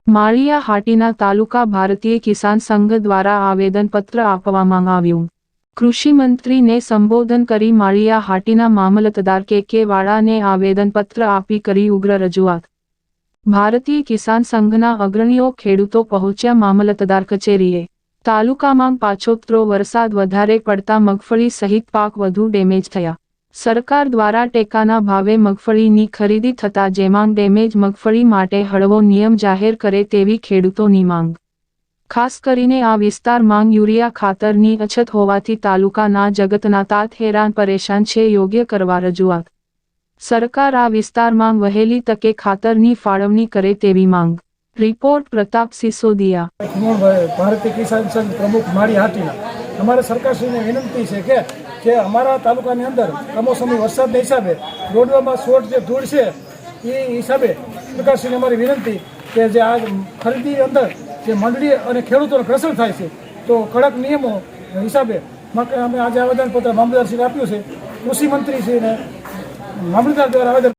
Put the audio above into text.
માળિયા હાટીના તાલુકા ભારતીય કિસાન સંઘ દ્વારા આવેદનપત્ર આપવામાં આવ્યું। કૃષિ મંત્રીને સંબોધન કરી માળિયા હાટીના મામલતદાર કે વાળાને આવેદનપત્ર આપી કરી ઉગ્ર રજૂઆત। ભારતીય કિસાન સંઘના અગ્રણીઓ ખેડૂતો પહોંચ્યા મામલતદાર કચેરીએ। તાલુકામાં પાછોતરો વરસાદ વધારે પડતા મગફળી સહિત પાક વધુ ડેમેજ થયા। સરકાર દ્વારા ટેકાના ભાવે મગફળીની ખરીદી થતા જેમાં ડેમેજ મગફળી માટે હળવો નિયમ જાહેર કરે તેવી ખેડૂતોની માંગ। ખાસ કરીને આ વિસ્તારમાં યુરિયા ખાતરની અછત હોવાથી તાલુકાના જગતના તાત હેરાન પરેશાન છે। યોગ્ય કરવા રજૂઆત। સરકાર આ વિસ્તારમાં વહેલી તકે ખાતરની ફાળવણી કરે તેવી માંગ। રિપોર્ટ પ્રતાપ સિસોદિયા। ભારતીય કિસાન સંઘ પ્રમુખ માળિયા હાટીના અમારે સરકારશ્રીને વિનંતી છે કે અમારા તાલુકાની અંદર કમોસમી વરસાદના હિસાબે રોડમાં શોર્ટ જે ધૂળ છે એ હિસાબે સરકારશ્રીને અમારી વિનંતી કે જે આ ખરીદી અંદર જે મંડળી અને ખેડૂતોને ઘર્ષણ થાય છે તો કડક નિયમો હિસાબે અમે આજે આવેદનપત્ર મામલતદારશ્રીને આપ્યું છે। કૃષિ મંત્રીશ્રીને મામલતદાર દ્વારા આવેદન